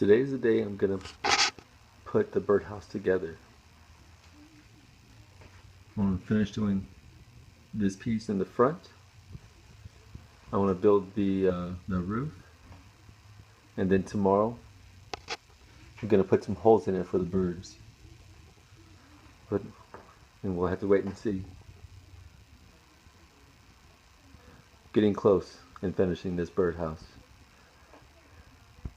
Today's the day I'm gonna put the birdhouse together. I'm gonna finish doing this piece in the front. I want to build the roof, and then tomorrow I'm gonna put some holes in it for the birds. And we'll have to wait and see. Getting close and finishing this birdhouse.